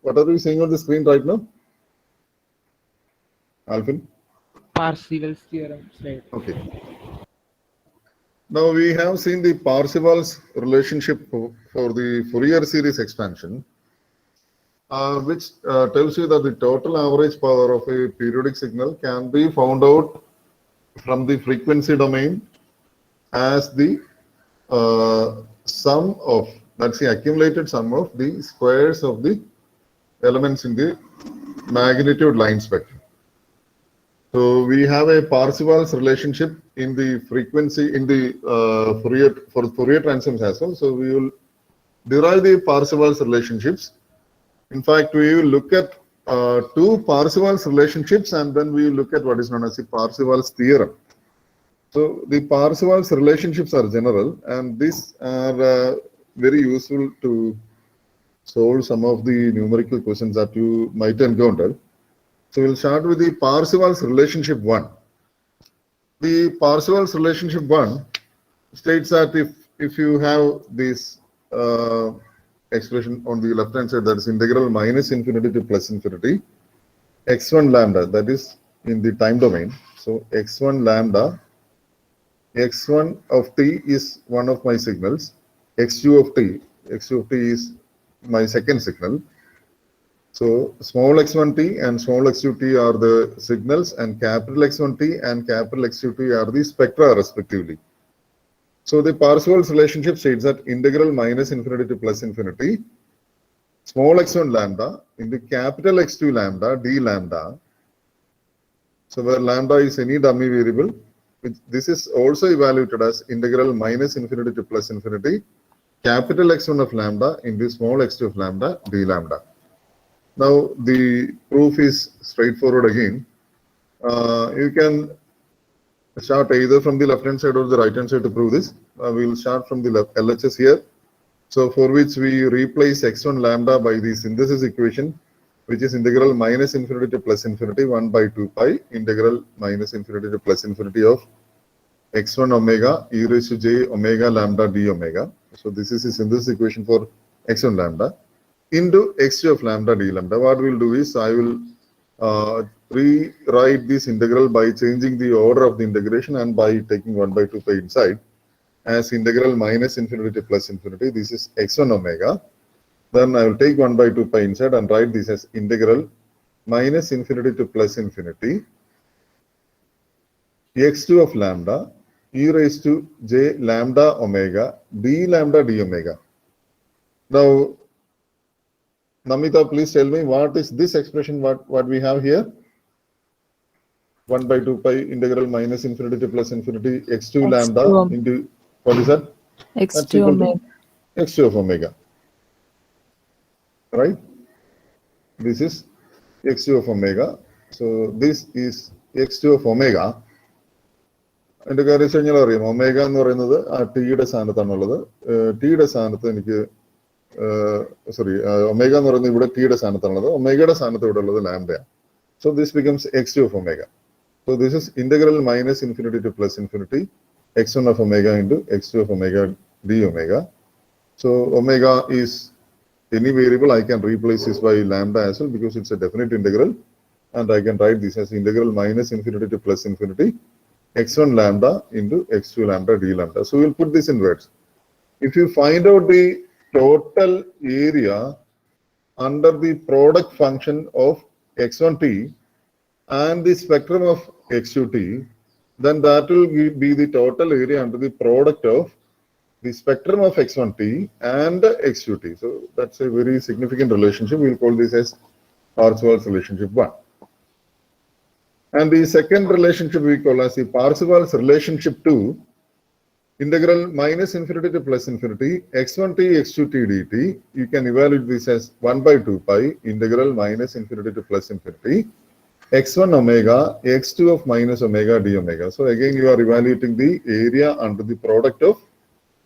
What are we seeing on the screen right now? Alvin? Parseval's theorem slide. Okay. Now we have seen the Parseval's relationship for the Fourier series expansion, which tells you that the total average power of a periodic signal can be found out from the frequency domain as the sum of, that's the accumulated sum of the squares of the elements in the magnitude line spectrum. So we have a Parseval's relationship in the frequency in the Fourier transforms as well. So we will derive the Parseval's relationships. In fact, we will look at two Parseval's relationships, and then we will look at what is known as the Parseval's theorem. So the Parseval's relationships are general, and these are very useful to solve some of the numerical questions that you might encounter. So we'll start with the Parseval's relationship 1. The Parseval's relationship 1 states that if you have this expression on the left hand side, that is integral minus infinity to plus infinity, x1 lambda, that is in the time domain. So x1 lambda, x1 of t is one of my signals, x2 of t is my second signal. So small x1t and small x2t are the signals, and capital X1t and capital X2t are the spectra respectively. So the Parseval's relationship states that integral minus infinity to plus infinity, small x1 lambda into capital X2 lambda d lambda. So where lambda is any dummy variable, this is also evaluated as integral minus infinity to plus infinity, capital X1 of lambda into small x2 of lambda d lambda. Now the proof is straightforward again. You can start either from the left hand side or the right hand side to prove this. We will start from the LHS here. So for which we replace x1 lambda by the synthesis equation, which is integral minus infinity to plus infinity 1 by 2 pi integral minus infinity to plus infinity of x1 omega e raised to j omega lambda d omega. So this is the synthesis equation for x1 lambda into x2 of lambda d lambda. What we will do is I will rewrite this integral by changing the order of the integration and by taking 1 by 2 pi inside as integral minus infinity to plus infinity. This is x1 omega. Then I will take 1 by 2 pi inside and write this as integral minus infinity to plus infinity x2 of lambda e raised to j lambda omega d lambda d omega. Now Namita, please tell me what is this expression, what we have here? 1 by 2 pi integral minus infinity to plus infinity x2 lambda into, what is that? x2 omega. x2 of omega. Right? This is x2 of omega. So this is x2 of omega. And the കാര്യം omega എന്ന് പറയുന്നത് ആ ടിയുടെ സ്ഥാനത്താണുള്ളത്. ടിയുടെ സ്ഥാനത്ത് എനിക്ക് omega എന്ന് പറയുന്നത് ഇവിടെ ടിയുടെ സ്ഥാനത്താണുള്ളത്. ഒമേഗയുടെ സ്ഥാനത്ത് ഇവിടെ ഉള്ളത് ലാംഡയാണ്. So this becomes x2 of omega. So this is integral minus infinity to plus infinity x1 of omega into x2 of omega d omega. So omega is any variable. I can replace this by lambda as well because it's a definite integral, and I can write this as integral minus infinity to plus infinity x1 lambda into x2 lambda d lambda. So we'll put this in words. If you find out the total area under the product function of x1t and the spectrum of x2t, then that will be the total area under the product of the spectrum of x1t and x2t. So that's a very significant relationship. We'll call this as Parseval's relationship 1. And the second relationship we call as the Parseval's relationship 2, integral minus infinity to plus infinity x1t x2t dt. You can evaluate this as 1 by 2 pi integral minus infinity to plus infinity x1 omega x2 of minus omega d omega. So again you are evaluating the area under the product of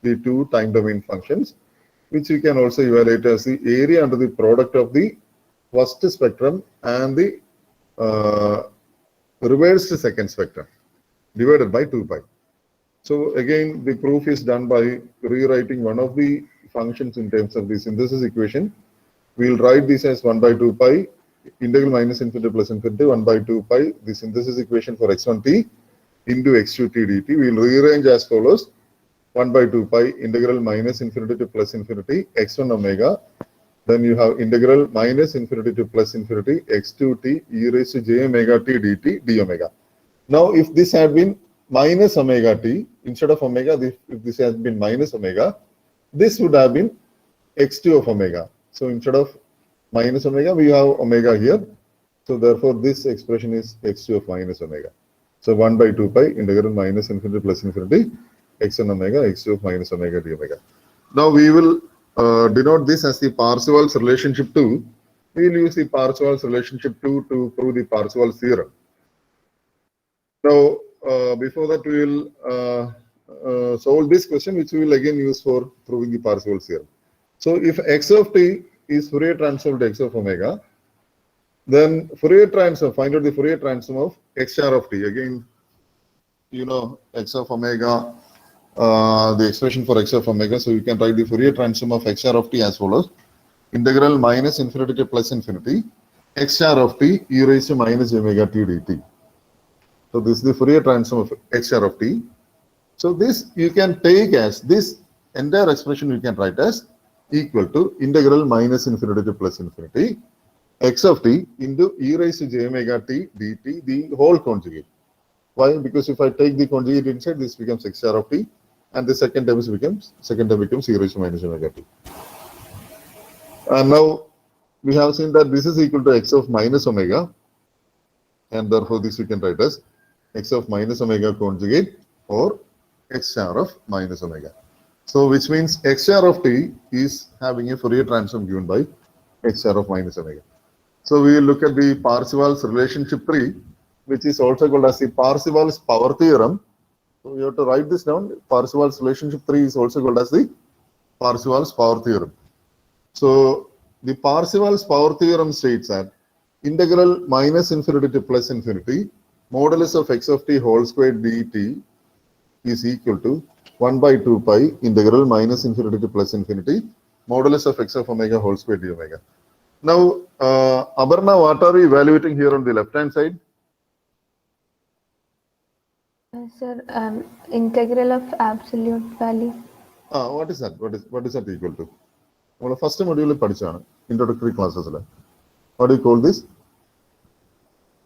the two time domain functions, which you can also evaluate as the area under the product of the first spectrum and the reversed second spectrum divided by 2 pi. So again, the proof is done by rewriting one of the functions in terms of the synthesis equation, we'll write this as 1 by 2 pi integral minus infinity plus infinity 1 by 2 pi the synthesis equation for x1t into x2t dt. We'll rearrange as follows: 1 by 2 pi integral minus infinity to plus infinity x1 omega. Then you have integral minus infinity to plus infinity x2t e raised to j omega t dt d omega. Now, if this had been minus omega t, instead of omega, if this has been minus omega, this would have been x2 of omega. So instead of minus omega, we have omega here. So therefore, this expression is x2 of minus omega. So 1 by 2 pi integral minus infinity plus infinity x1 omega x2 of minus omega d omega. Now we will denote this as the Parseval's relationship 2. We will use the Parseval's relationship 2 to prove the Parseval's theorem. Now, before that, we will solve this question, which we will again use for proving the Parseval's theorem. So, if x of t is Fourier transform to x of omega, then Fourier transform, find out the Fourier transform of x star of t. Again, you know, x of omega, the expression for x of omega. So, you can write the Fourier transform of x star of t as follows: integral minus infinity to plus infinity x star of t e raised to minus omega t dt. So, this is the Fourier transform of x star of t. So, this you can take as this entire expression you can write as equal to integral minus infinity to plus infinity x of t into e raised to j omega t dt, the whole conjugate. Why? Because if I take the conjugate inside, this becomes x star of t, and the second term becomes e raised to minus omega t. And now we have seen that this is equal to x of minus omega, and therefore this we can write as x of minus omega conjugate or x star of minus omega. So which means x star of t is having a Fourier transform given by x star of minus omega. So we will look at the Parseval's relationship 3, which is also called as the Parseval's power theorem. So you have to write this down. Parseval's relationship 3 is also called as the Parseval's power theorem. So the Parseval's power theorem states that integral minus infinity to plus infinity modulus of x of t whole squared dt is equal to 1 by 2 pi integral minus infinity to plus infinity modulus of x of omega whole squared d omega. Now, Abarna, what are we evaluating here on the left hand side? Sir, integral of absolute value. What is that? What is that equal to? Well, first module പഠിച്ചാണ് introductory classes. What do you call this?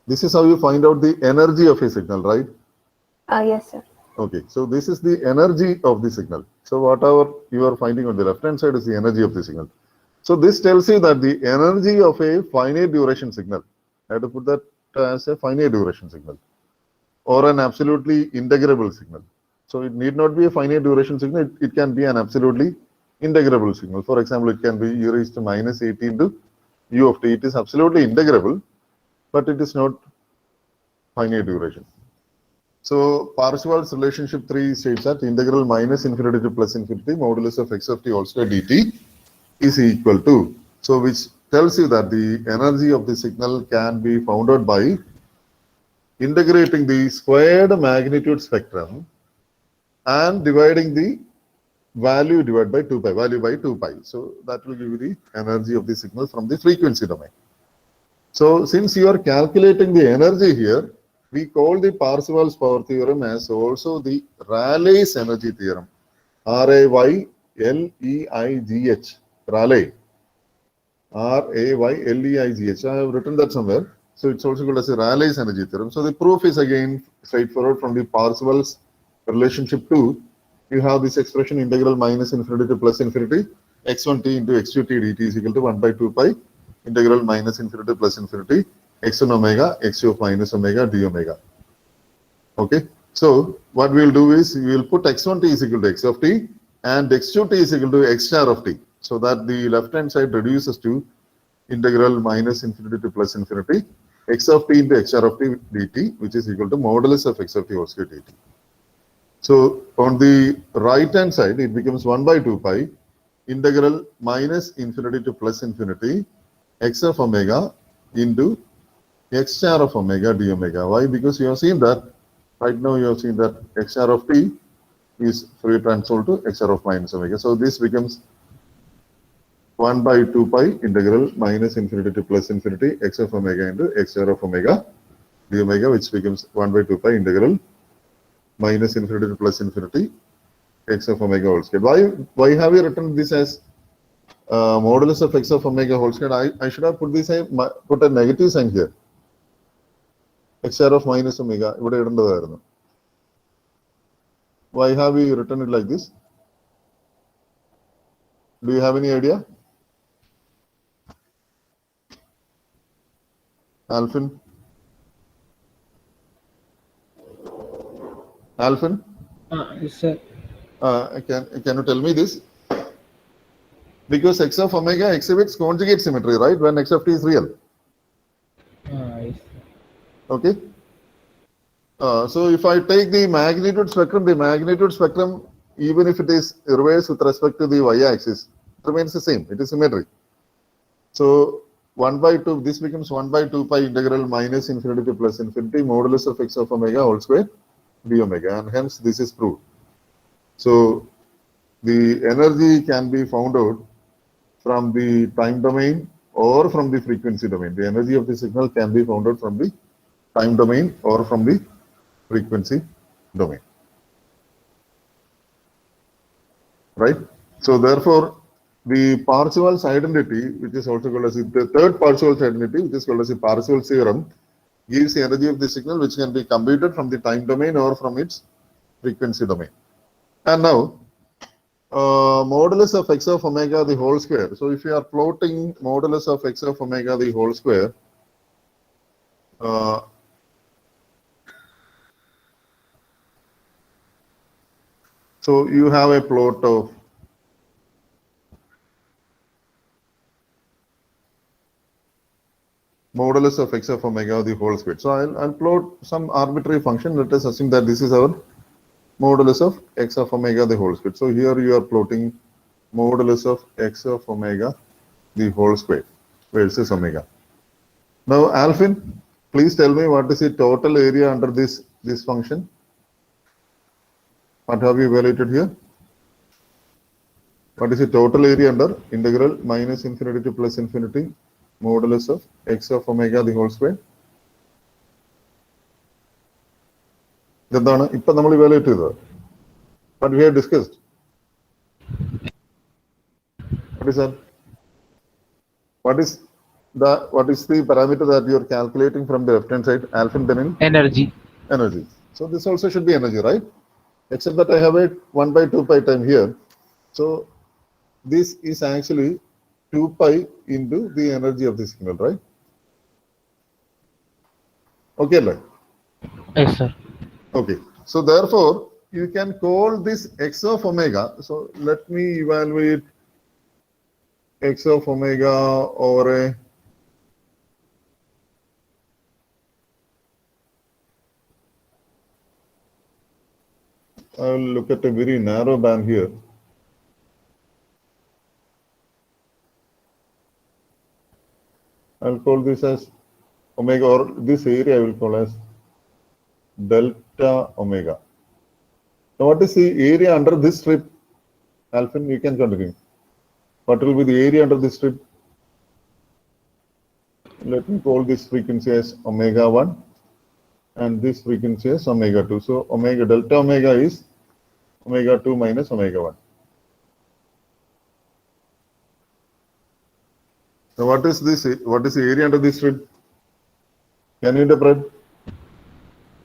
This is how you find out the energy of a signal, right? Yes, sir. Okay, so this is the energy of the signal. So whatever you are finding on the left hand side is the energy of the signal. So this tells you that the energy of a finite duration signal, I have to put that as a finite duration signal or an absolutely integrable signal. So it need not be a finite duration signal, it can be an absolutely integrable signal. For example, it can be e raised to minus 80 into u of t. It is absolutely integrable, but it is not finite duration. So Parseval's relationship 3 states that integral minus infinity to plus infinity modulus of x of t whole square dt is equal to, so which tells you that the energy of the signal can be found out by integrating the squared magnitude spectrum and dividing the value divided by 2 pi, value by 2 pi. So that will give you the energy of the signal from the frequency domain. So since you are calculating the energy here, we call the Parseval's power theorem as also the Rayleigh's energy theorem. Rayleigh, Rayleigh. Rayleigh. I have written that somewhere. So it's also called as a Rayleigh's energy theorem. So the proof is again straightforward from the Parseval's relationship 2. You have this expression integral minus infinity to plus infinity x1t into x2t dt is equal to 1 by 2 pi integral minus infinity plus infinity x1 omega x2 of minus omega d omega. Okay. So what we will do is we will put x1t is equal to x of t and x2t is equal to x star of t, so that the left hand side reduces to integral minus infinity to plus infinity x of t into x star of t dt, which is equal to modulus of x of t whole square dt. So on the right hand side, it becomes 1 by 2 pi integral minus infinity to plus infinity x of omega into x star of omega d omega. Why? Because you have seen that right now you have seen that x star of t is Fourier transform to x star of minus omega. So this becomes 1 by 2 pi integral minus infinity to plus infinity x of omega into x square of omega d omega, which becomes 1 by 2 pi integral minus infinity to plus infinity x of omega whole square. Why have you written this as modulus of x of omega whole square? I should have put a negative sign here. X square of minus omega. Why have we written it like this? Do you have any idea? Alphin? Alphin? Yes, sir. Can you tell me this? Because x of omega exhibits conjugate symmetry, right? When x of t is real. Yes, sir. Okay. So if I take the magnitude spectrum, even if it is reversed with respect to the y-axis, it remains the same. It is symmetry. So 1 by 2, this becomes 1 by 2 pi integral minus infinity to plus infinity modulus of x of omega whole square d omega, and hence this is proved. So the energy can be found out from the time domain or from the frequency domain. The energy of the signal can be found out from the time domain or from the frequency domain. Right? So therefore, the Parseval's identity, which is also called as the third Parseval's identity, which is called as the Parseval's theorem, gives the energy of the signal which can be computed from the time domain or from its frequency domain. And now, modulus of x of omega the whole square. So if you are plotting modulus of x of omega the whole square, so you have a plot of modulus of x of omega the whole square. So I'll plot some arbitrary function. Let us assume that this is our modulus of x of omega the whole square. So here you are plotting modulus of x of omega the whole square versus omega. Now, Alvin, please tell me what is the total area under this function? What have you evaluated here? What is the total area under integral minus infinity to plus infinity modulus of x of omega the whole square? ഇതെന്താണ് ഇപ്പൊ നമ്മൾ evaluate ചെയ്തത്? What we have discussed? What is that? What is the parameter that you are calculating from the left hand side? Alpha benin? Energy. Energy. So this also should be energy, right? Except that I have a 1 by 2 pi time here. So this is actually 2 pi into the energy of the signal, right? Okay, right? Yes, sir. Okay. So therefore, you can call this x of omega. So let me evaluate x of omega over a I will look at a very narrow band here. I'll call this as omega, or this area I will call as delta omega. Now, what is the area under this strip? Alpha, you can continue. What will be the area under this strip? Let me call this frequency as omega 1 and this frequency as omega 2. So delta omega is omega 2 minus omega 1. Now what is this? What is the area under this strip? Can you interpret?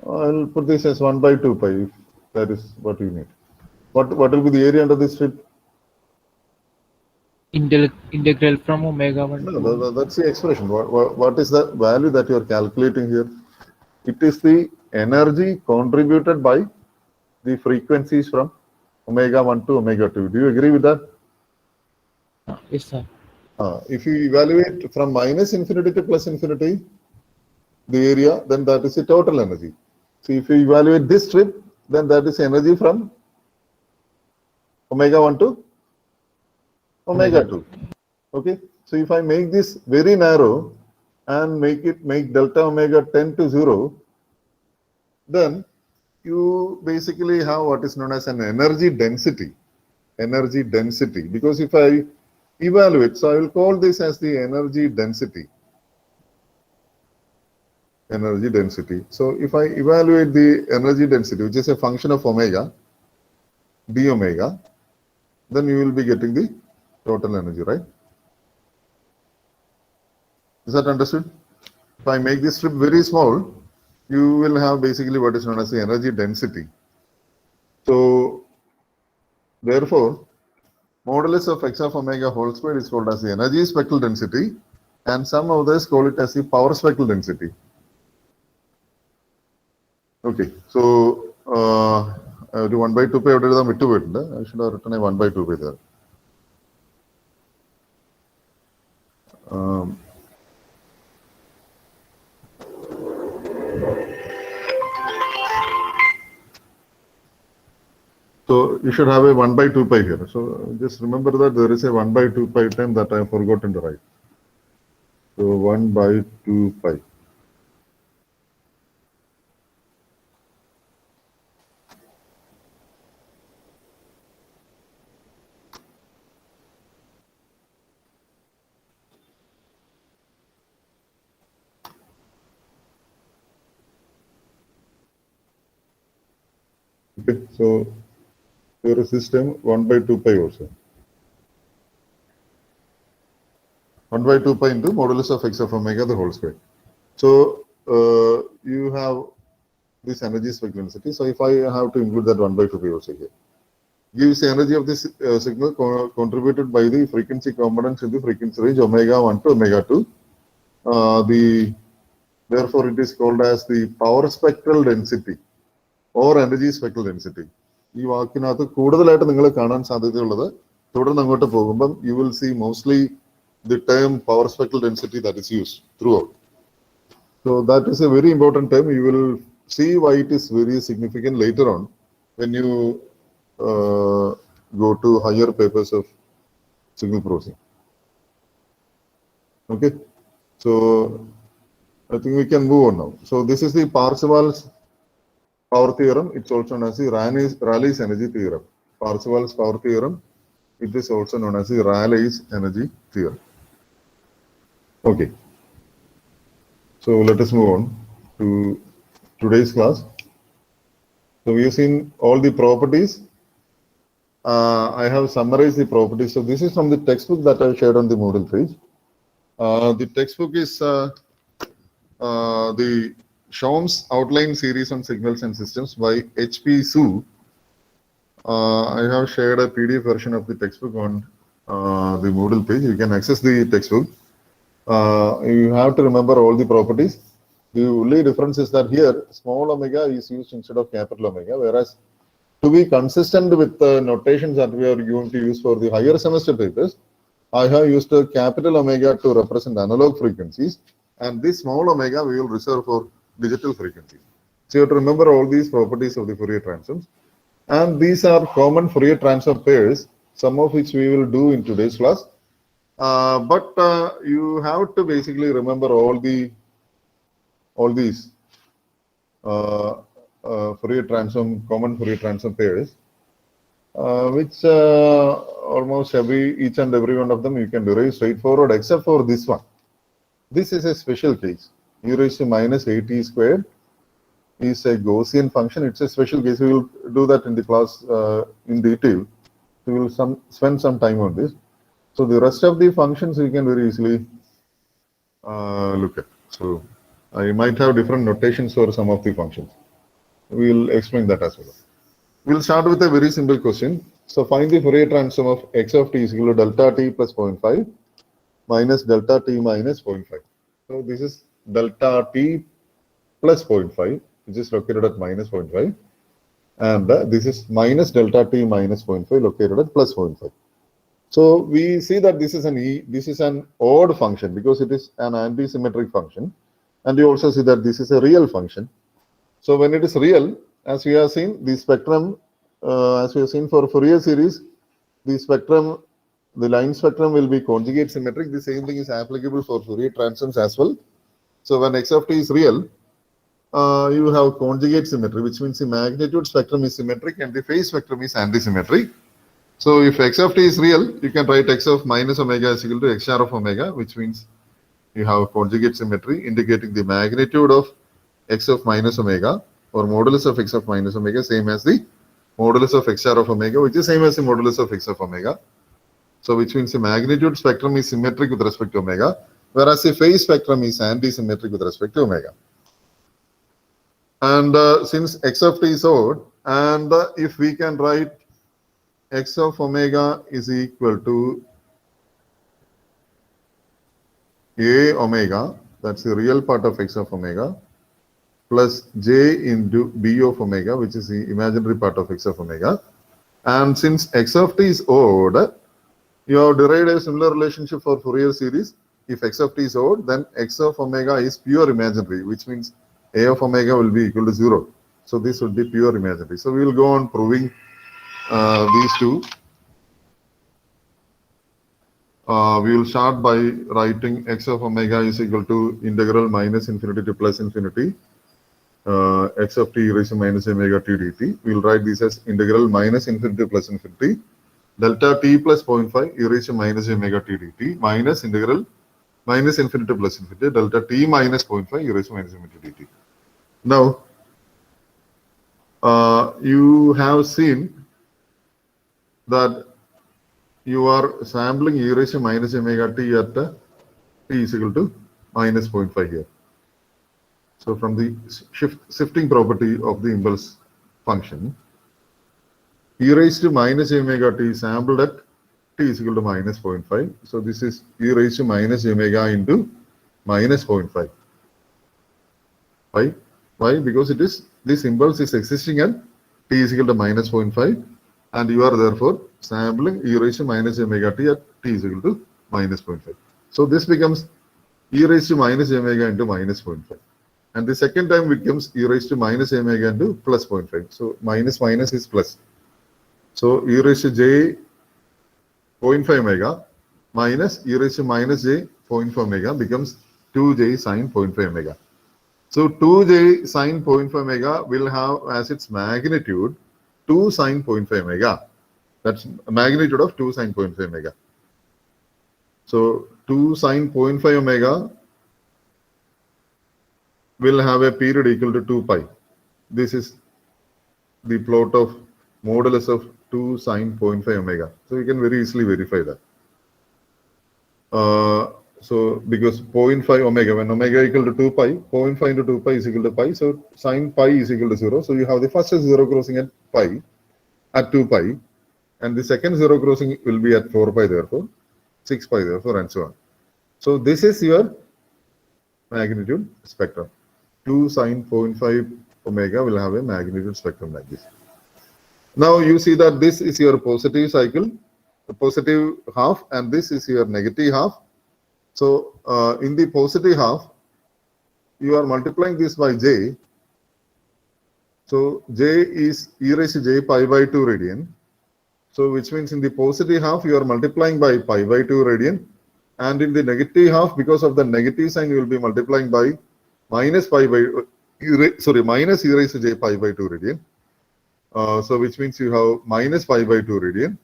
I'll put this as 1 by 2 pi if that is what you need. What will be the area under this strip? Integral from omega 1 No, to... that's the expression. What is the value that you are calculating here? It is the energy contributed by the frequencies from omega 1 to omega 2. Do you agree with that? Yes, sir. If you evaluate from minus infinity to plus infinity, the area, then that is the total energy. So if you evaluate this strip, then that is energy from omega 1 to omega 2. Okay. So if I make this very narrow and make delta omega 10 to 0, then you basically have what is known as an energy density. Energy density. Because evaluate. So I will call this as the energy density. Energy density. So if I evaluate the energy density, which is a function of omega, d omega, then you will be getting the total energy, right? Is that understood? If I make this strip very small, you will have basically what is known as the energy density. So therefore, modulus of x of omega whole squared is called as the energy spectral density, and some others call it as the power spectral density. Okay, so the 1 by 2 pi out of the I should have written a 1 by 2 pi there. So you should have a 1 by 2 pi here. So just remember that there is a 1 by 2 pi term that I have forgotten to write. So 1 by 2 pi. Okay, so there is this term 1 by 2 pi also. 1 by 2 pi into modulus of x of omega the whole square. So you have this energy spectral density. So if I have to include that 1 by 2 pi also here, gives the energy of this signal contributed by the frequency components in the frequency range omega 1 to omega 2. Therefore, it is called as the power spectral density or energy spectral density. ഈ വാക്കിനകത്ത് കൂടുതലായിട്ട് നിങ്ങൾ കാണാൻ സാധ്യതയുള്ളത് തുടർന്ന് അങ്ങോട്ട് പോകുമ്പം you will see mostly the term power spectral density that is used throughout. So that is a very important term. You will see why it is very significant later on when you go to higher papers of signal processing. Okay, so I think we can move on now. So this is the Parseval's power theorem. It's also known as the Rayleigh's energy theorem. Parseval's power theorem. It is also known as the Rayleigh's energy theorem. Okay. So let us move on to today's class. So we have seen all the properties. I have summarized the properties. So this is from the textbook that I shared on the Moodle page. The textbook is the Shom's Outline Series on Signals and Systems by H.P. Su. I have shared a PDF version of the textbook on the Moodle page. You can access the textbook. You have to remember all the properties. The only difference is that here small omega is used instead of capital omega, whereas to be consistent with the notations that we are going to use for the higher semester papers, I have used a capital omega to represent analog frequencies, and this small omega we will reserve for digital frequencies. So you have to remember all these properties of the Fourier transforms, and these are common Fourier transform pairs, some of which we will do in today's class. But you have to basically remember all these Fourier transform, common Fourier transform pairs, which almost each and every one of them you can derive straightforward, except for this one. This is a special case. E raised to minus at squared is a Gaussian function. It's a special case. We will do that in the class in detail. We will spend some time on this. So the rest of the functions you can very easily look at. So I might have different notations for some of the functions. We will explain that as well. We'll start with a very simple question. So find the Fourier transform of x of t is equal to delta t plus 0.5 minus delta t minus 0.5. So this is delta t plus 0.5, which is located at minus 0.5, and this is minus delta t minus 0.5 located at plus 0.5. So we see that this is an odd function because it is an anti-symmetric function, and you also see that this is a real function. So when it is real, as we have seen, the spectrum, as we have seen for Fourier series, the spectrum, the line spectrum will be conjugate symmetric. The same thing is applicable for Fourier transforms as well. So when x of t is real, you have conjugate symmetry, which means the magnitude spectrum is symmetric and the phase spectrum is anti-symmetric. So if x of t is real, you can write x of minus omega is equal to x star of omega, which means you have conjugate symmetry indicating the magnitude of x of minus omega or modulus of x of minus omega same as the modulus of x star of omega, which is same as the modulus of x of omega. So which means the magnitude spectrum is symmetric with respect to omega, whereas the phase spectrum is anti-symmetric with respect to omega. And since x of t is odd, and if we can write x of omega is equal to a omega, that's the real part of x of omega, plus j into b of omega, which is the imaginary part of x of omega. And since x of t is odd, you have derived a similar relationship for Fourier series. If x of t is odd, then x of omega is pure imaginary, which means a of omega will be equal to 0. So this would be pure imaginary. So we will go on proving these two. We will start by writing x of omega is equal to integral minus infinity to plus infinity x of t raised to minus omega t dt. We will write this as integral minus infinity to plus infinity delta t plus 0.5 e raised to minus omega t dt minus integral minus infinity to plus infinity delta t minus 0.5 e raised to minus omega t dt. Now, you have seen that you are sampling e raised to minus omega t at t is equal to minus 0.5 here. So from the shifting property of the impulse function, e raised to minus omega t sampled at t is equal to minus 0.5. So this is e raised to minus omega into minus 0.5. Why? Why? Because it is this impulse is existing at t is equal to minus 0.5, and you are therefore sampling e raised to minus omega t at t is equal to minus 0.5. So this becomes e raised to minus omega into minus 0.5. And the second time becomes e raised to minus omega into plus 0.5. So minus minus is plus. So e raised to j 0.5 omega minus e raised to minus j 0.5 omega becomes 2j sine 0.5 omega. So 2j sine 0.5 omega will have as its magnitude 2 sine 0.5 omega. That's a magnitude of 2 sine 0.5 omega. So 2 sine 0.5 omega will have a period equal to 2 pi. This is the plot of modulus of 2 sine 0.5 omega. So you can very easily verify that. So because 0.5 omega, when omega equal to 2 pi, 0.5 into 2 pi is equal to pi. So sine pi is equal to 0. So you have the first zero crossing at pi, at 2 pi. And the second zero crossing will be at 4 pi therefore, 6 pi therefore, and so on. So this is your magnitude spectrum. 2 sine 0.5 omega will have a magnitude spectrum like this. Now you see that this is your positive cycle, the positive half, and this is your negative half. So in the positive half, you are multiplying this by j. So j is e raised to j pi by 2 radian. So which means in the positive half, you are multiplying by pi by 2 radian. And in the negative half, because of the negative sign, you will be multiplying by minus pi by, minus e raised to j pi by 2 radian. So which means you have minus pi by 2 radian.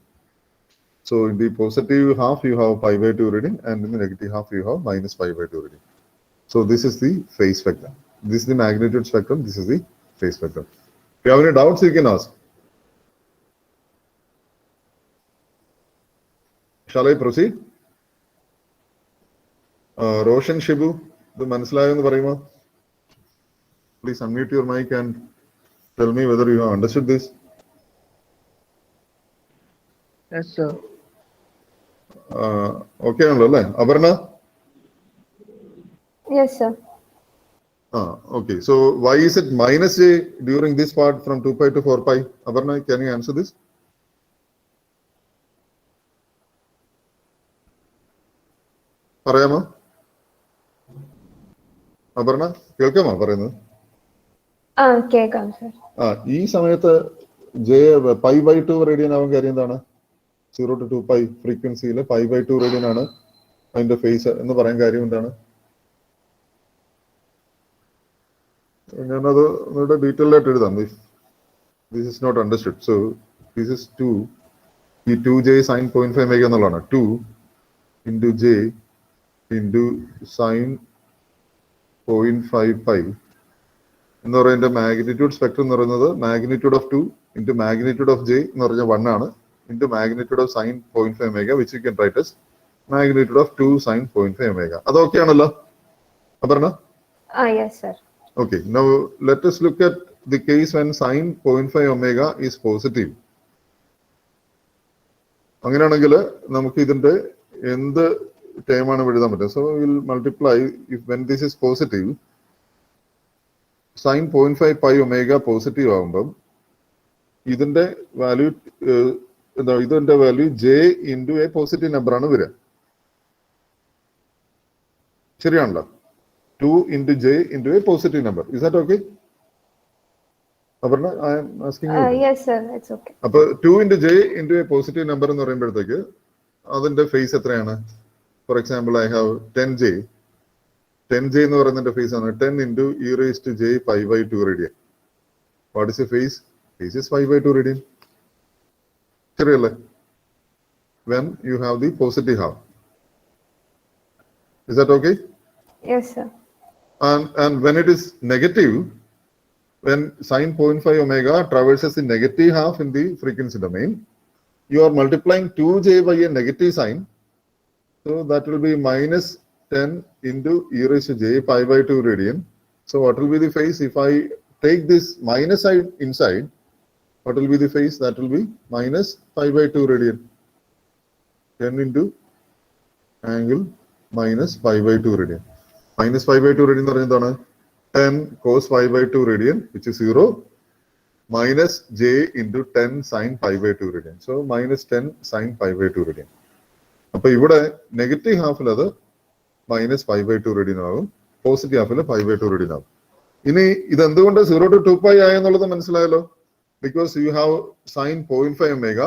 So in the positive half, you have pi by 2 radian, and in the negative half, you have minus pi by 2 radian. So this is the phase spectrum. This is the magnitude spectrum. This is the phase spectrum. If you have any doubts, you can ask. Shall I proceed? Roshan Shibu, the Manslayo Varima. Please unmute your mic and tell me whether you have understood this. Yes, sir. Okay, Aparna? Yes, sir. Okay, so why is it minus j during this part from 2 pi to 4 pi? Aparna, can you answer this? Parayama? Aparna, കേൾക്കാമോ പറയുന്നത്? കേൾക്കാം sir. ഈ സമയത്ത് J pi by 2 radian ആവാൻ കാര്യം എന്താണ്? 0 to 2 pi ഫ്രീക്വൻസിയിൽ pi by 2 radian ആണ് അതിന്റെ ഫേസ് എന്ന് പറയാൻ കാര്യം എന്താണ്? ഞാനത് നിങ്ങളുടെ ഡീറ്റെയിൽ ആയിട്ട് എഴുതാം. This is not understood. So this is 2 ഈ 2j sin 0.5 omega എന്നുള്ളതാണ്. 2 into j into sin 0.5 pi എന്ന് പറയുന്നത് മാഗ്നിറ്റ്യൂഡ് സ്പെക്ട്രം എന്ന് പറയുന്നത് magnitude of 2 into magnitude of j എന്ന് പറഞ്ഞാൽ 1 ആണ് into magnitude of sin 0.5 omega which you can write as magnitude of 2 sin 0.5 omega. അത് ഓക്കെ ആണല്ലോ Aparna? Yes, sir. Okay, now let us look at the case when sin 0.5 omega is positive. അങ്ങനെയാണെങ്കിൽ നമുക്ക് ഇതിന്റെ എന്ത് ടേമാണ് എഴുതാൻ പറ്റുക? So will multiply if when this is positive sin 0.5 pi omega positive ആകുമ്പം ഇതിന്റെ വാല്യൂ എന്താ, ഇതിന്റെ value j into A positive number ആണ് വരിക. ശരിയാണല്ലോ? 2 into j into a positive number. Is that okay? Aparna, I am asking you. Yes, sir. It's okay. അപ്പോൾ 2 into j into a positive number എന്ന് പറയുമ്പോഴത്തേക്ക് അതിന്റെ face എത്രയാണ്? For example I have 10j. 10j എന്ന് പറയുന്നതിന്റെ face ആണ് 10 into e raised to j pi by 2 radian. What is the phase? Phase is pi by 2 radian. ശരിയല്ലേ? When you have the positive half. Is that okay? Yes, sir. And when it is negative, when sin 0.5 omega traverses the negative half in the frequency domain, you are multiplying 2j by a negative sign. So that will be minus 10 into e raised to j pi by 2 radian. So what will be the phase? If I take this minus side inside, what will be the phase? That will be minus pi by 2 radian. 10 into angle minus pi by 2 radian. Minus pi by 2 radian എന്ന് പറയുന്നത് എന്താണ്? 10 cos pi by 2 radian, which is 0, minus j into 10 sin pi by 2 radian. So minus 10 sin pi by 2 radian. അപ്പോൾ ഇവിടെ negative ഹാഫിൽ അത് minus pi by 2 radian ആകും, positive Hafil pi by 2 radian ആകും. ഇനി ഇത് എന്തുകൊണ്ട് 0 to 2 pi ആയെന്നുള്ളത് മനസ്സിലായല്ലോ? Because you have sine 0.5 omega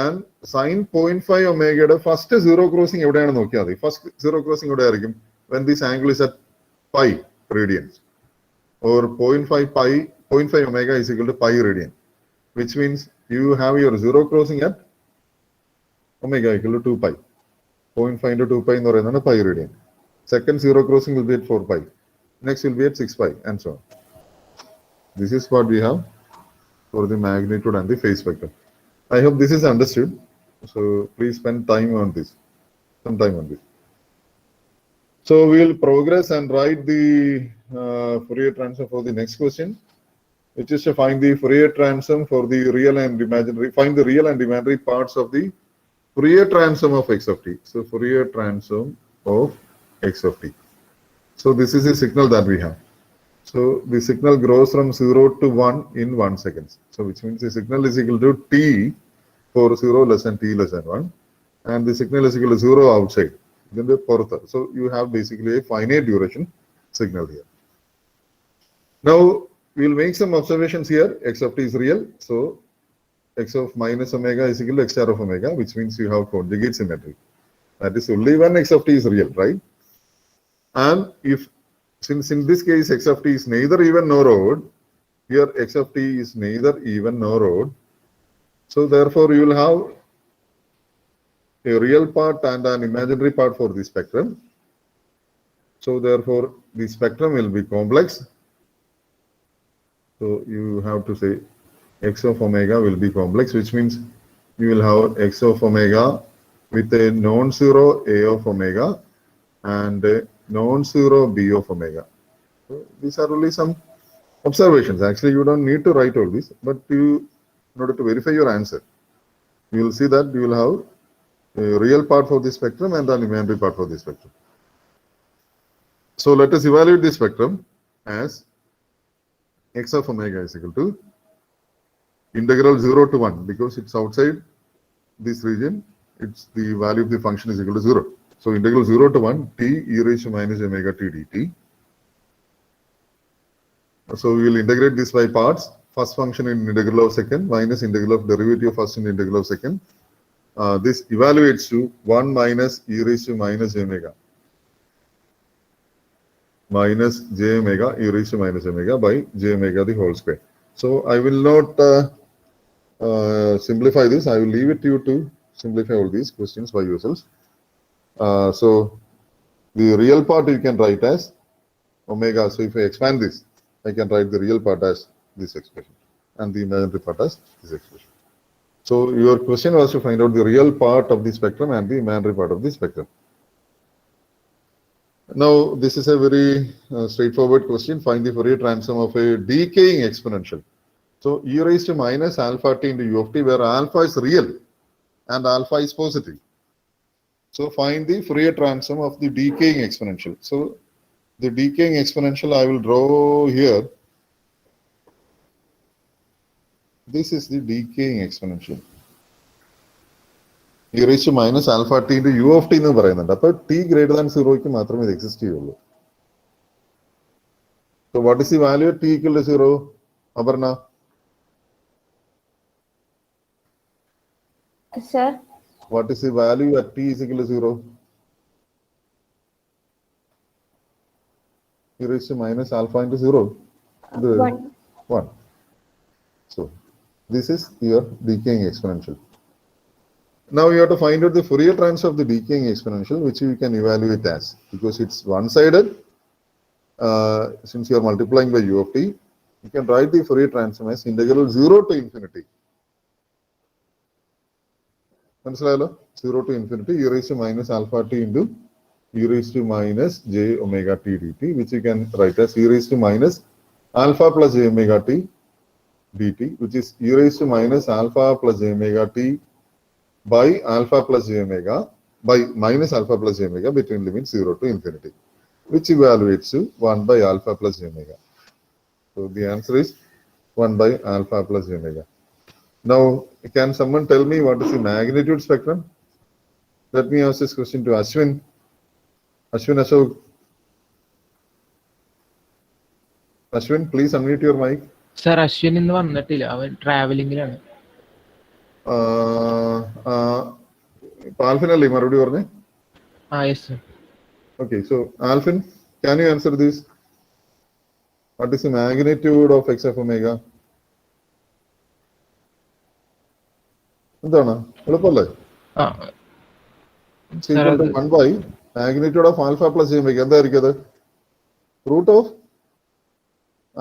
and sine 0.5 ഒമേഗയുടെ ഫസ്റ്റ് സീറോ ക്രോസിംഗ് എവിടെയാണ് നോക്കിയാൽ മതി. ഫസ്റ്റ് സീറോ ക്രോസിംഗ് എവിടെ ആയിരിക്കും? when this angle is at pi radians, or 0.5 pi 0.5 omega is equal to pi radian, which means you have your zero crossing at omega equal to 2 pi. 0.5 into 2 pi എന്ന് പറയുന്നതാണ് pi radian. Second zero crossing will be at 4 pi. Next will be at 6 pi and so on. This is what we have for the magnitude and the phase vector. I hope this is understood. So please spend time on this. Some time on this. So we will progress and write the Fourier transform for the next question, which is to find the Fourier transform for the real and imaginary. Find the real and imaginary parts of the Fourier transform of x of t. So Fourier transform of x of t. So this is a signal that we have. So the signal grows from 0 to 1 in 1 second. So which means the signal is equal to t for 0 less than t less than 1, and the signal is equal to 0 outside. Then the further. So you have basically a finite duration signal here. Now we will make some observations here. X of t is real. So x of minus omega is equal to x star of omega, which means you have conjugate symmetry. That is only when x of t is real, right? And if, since in this case x of t is neither even nor odd, here x of t is neither even nor odd. So therefore you will have a real part and an imaginary part for the spectrum. So therefore the spectrum will be complex. So you have to say x of omega will be complex, which means you will have x of omega with a non-zero a of omega and a non-zero b of omega. So these are only some observations. Actually you don't need to write all this, but you, in order to verify your answer, you will see that you will have a real part for the spectrum and an imaginary part for the spectrum. So let us evaluate the spectrum as x of omega is equal to integral 0 to 1, because it's outside this region, it's the value of the function is equal to 0. So integral 0 to 1 t e raised to minus omega t dt. So we will integrate this by parts. First function in integral of second minus integral of derivative of first in integral of second. This evaluates to 1 minus e raised to minus omega minus j omega e raised to minus omega by j omega the whole square. So I will not simplify this. I will leave it to you to simplify all these questions by yourselves. So the real part you can write as omega. So if I expand this, I can write the real part as this expression and the imaginary part as this expression. So your question was to find out the real part of the spectrum and the imaginary part of the spectrum. Now, this is a very straightforward question. Find the Fourier transform of a decaying exponential. So e raised to minus alpha t into u of t, where alpha is real and alpha is positive. So find the Fourier transform of the decaying exponential. So the decaying exponential I will draw here. This is the decaying exponential. E raised to minus alpha t into u of t എന്ന് പറയുന്നുണ്ട്. അപ്പോൾ t greater than 0 മാത്രമേ ഇത് exist ചെയ്യുള്ളൂ. So what is the value at t equal to 0? Aparna? Sir, What is the value at t is equal to 0? E raised to minus alpha into 0. 1. 1. So this is your decaying exponential. Now you have to find out the Fourier transform of the decaying exponential, which you can evaluate as, because it's one-sided. Since you are multiplying by u of t, you can write the Fourier transform as integral 0 to infinity. മനസ്സിലായല്ലോ? 0 to infinity e raised to minus alpha t into e raised to minus j omega t dt, which you can write as e raised to minus alpha plus j omega t dt, which is e raised to minus alpha plus j omega t by alpha plus j omega by minus alpha plus j omega between limits 0 to infinity, which evaluates to 1 by alpha plus j omega. So the answer is 1 by alpha plus j omega. Now, can someone tell me what is the magnitude spectrum? Let me ask this question to Ashwin. Ashwin Ashok. Ashwin, please unmute your mic. Sir Ashwin ഇന്ന് വന്നിട്ടില്ല, അവൻ ട്രാവലിംഗിലാണ്. Alvin അല്ലേ മറുപടി പറഞ്ഞേ? Yes sir. Okay, so Alvin, can you answer this? What is the magnitude of x of omega? എന്താണ് എളുപ്പമല്ലേ? Equal to 1 by magnitude of alpha plus j omega. എന്തായിരിക്കും അത്? Root of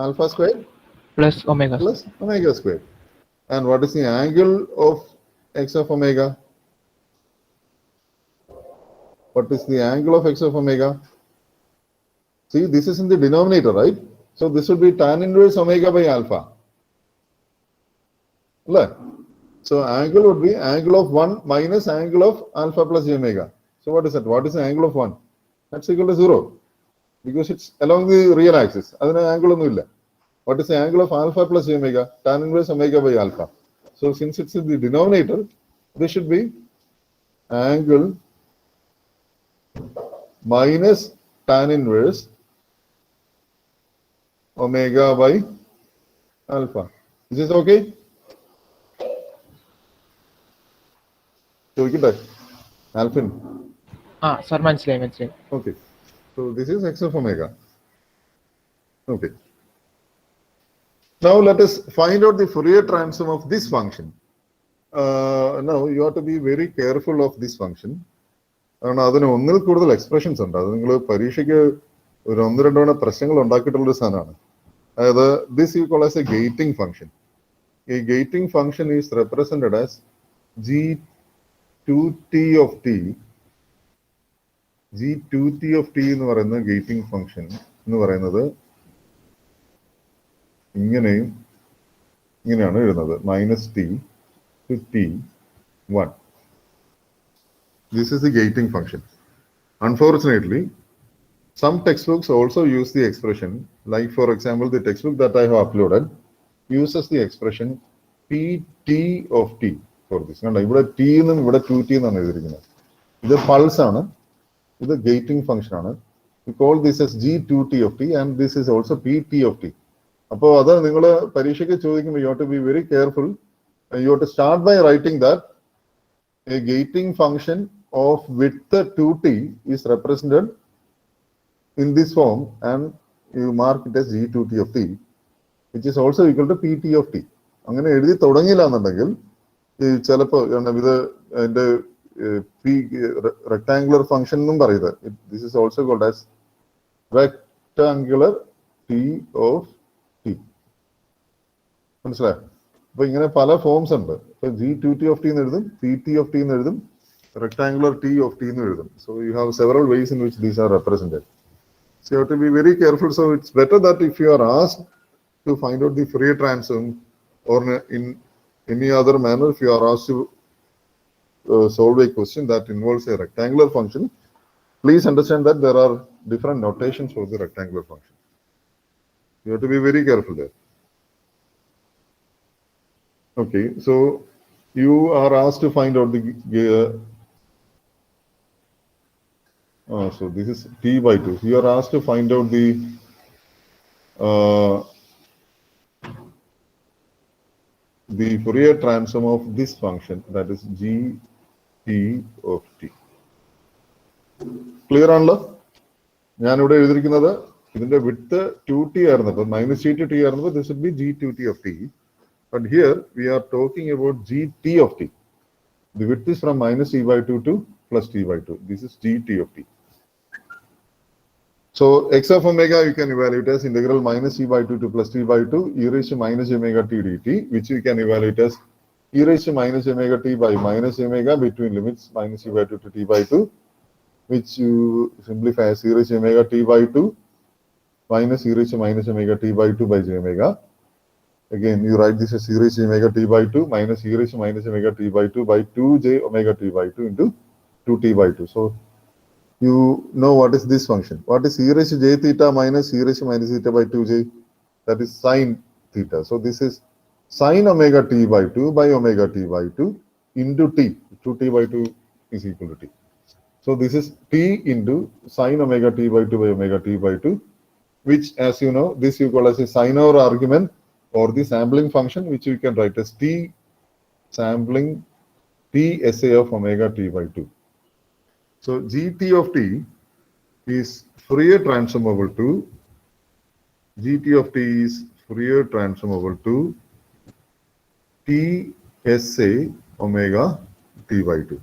alpha square plus omega square. And what is the angle of x of omega? What is the angle of x of omega? See, this is in the denominator, right? So this would be tan inverse omega by alpha. So angle would be angle of 1 minus angle of alpha plus j omega. So what is that? What is the angle of 1? That's equal to 0, because it's along the real axis. Adana angle onnu illa. What is the angle of alpha plus j omega? Tan inverse omega by alpha. So since it's in the denominator, this should be angle minus tan inverse omega by alpha. Is this okay? ചോദിക്കട്ടെ Alfin? Sir മനസ്സിലായി. Okay, so this is x of omega. Okay, now let us find out the Fourier transform of this function. Now you have to be very careful of this function. കാരണം അതിന് ഒന്നിൽ കൂടുതൽ expressions ഉണ്ട്. അത് നിങ്ങൾ പരീക്ഷയ്ക്ക് ഒരു 1-2 തവണ പ്രശ്നങ്ങൾ ഉണ്ടാക്കിയിട്ടുള്ളൊരു സാധനമാണ്. അതായത് this you call as a gating function. ഈ gating function is represented as g2t of t. g2t of t എന്ന് പറയുന്ന ഗേറ്റിംഗ് ഫംഗ്ഷൻ എന്ന് പറയുന്നത് ഇങ്ങനെയാണ് എഴുതുന്നത്. -t to t1. This is the gating function. Unfortunately, some textbooks also use the expression, like for example, the textbook that I have uploaded uses the expression pt of t for this. ഇവിടെ t എന്നും ഇവിടെ 2t എന്നാണ് എഴുതിയിരിക്കുന്നത്. ഇത് pulse ആണ്, ഇത് gating function ആണ്. We call this as g2t of t and this is also pt of t. അപ്പോൾ അത് നിങ്ങൾ പരീക്ഷയ്ക്ക് ചോദിക്കുമ്പോൾ you have to be very careful. You have to start by writing that a gating function of width 2t is represented in this form and you mark it as g2t of t, which is also equal to pt of t. അങ്ങനെ എഴുതി തുടങ്ങിയില്ല എന്നുണ്ടെങ്കിൽ ഈ ചിലപ്പോൾ ഇത് അതിന്റെ P rectangular function എന്നും പറയുന്നത്. This is also called as rectangular T of T. മനസ്സിലായോ? അപ്പൊ ഇങ്ങനെ പല ഫോംസ് ഉണ്ട്. ഇപ്പൊ G2T of t എന്ന് എഴുതും, PT of t എന്ന് എഴുതും, rectangular T of t എന്ന് എഴുതും. So you have several ways in which these are represented. So you have to be very careful. So it's better that if you are asked to find out the Fourier transform or in any other manner, if you are asked to solve a question that involves a rectangular function, please understand that there are different notations for the rectangular function. You have to be very careful there. Okay, so you are asked to find out the so this is t by 2. You are asked to find out the Fourier transform of this function, that is G of t. Clear ആണല്ലോ? ഞാനിവിടെ എഴുതിയിരിക്കുന്നത് ഇതിന്റെ width 2t ആയിരുന്നപ്പോൾ -t to t ആയിരുന്നപ്പോൾ this would be G2t of t. But here we are talking about Gt of t. The width is from -t by 2 to plus t by 2. This is Gt of t. So x of omega you can evaluate as integral -t by 2 to plus t by 2 e raised to minus omega t dt, which you can evaluate as e raised to minus omega t by minus omega between limits -t by 2 to t by 2, which you simplify as e raised to omega t by 2 minus e raised to minus omega t by 2 by j omega. Again, you write this as e raised to omega t by 2 minus e raised to minus omega t by 2 by 2j omega t by 2 into 2t by 2. So you know what is this function. What is e raised to j theta minus e raised to minus theta by 2j? That is sine theta. So this is sine omega t by 2 by omega t by 2 into t. 2t by 2 is equal to t. So this is t into sine omega t by 2 by omega t by 2, which, as you know, this you call as a sine over argument or the sampling function, which you can write as t sampling t SA of omega t by 2. So Gt of t is Fourier transformable to t SA omega t by 2.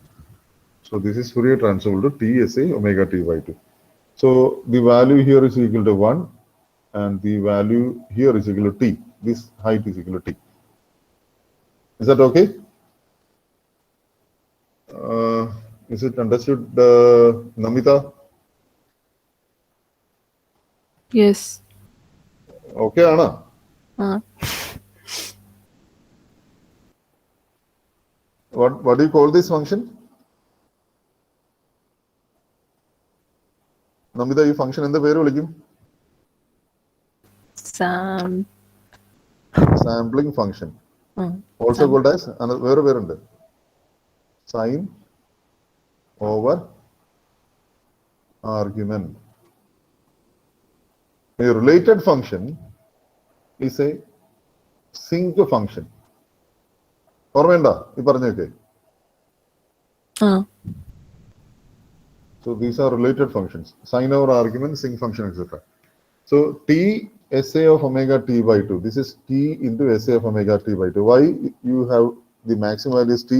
So this is Fourier transformable to t SA omega t by 2. So the value here is equal to 1 and the value here is equal to t. This height is equal to t. Is that okay? Is it understood, Namita? Yes. Okay, Anna? What do you call this function? Namita, ഈ function എന്താ പേര് വിളിക്കും? Sampling function. Also called as വേറെ പേരുണ്ട്. Sine over argument. A related function is a sinc function. ഓർമ്മയുണ്ടോ ഈ പറഞ്ഞൊക്കെ? So these are related functions. Sine over argument, sinc function, etc. So t SA of omega t by 2. This is t into SA of omega t by 2. Why you have the maximum value is t?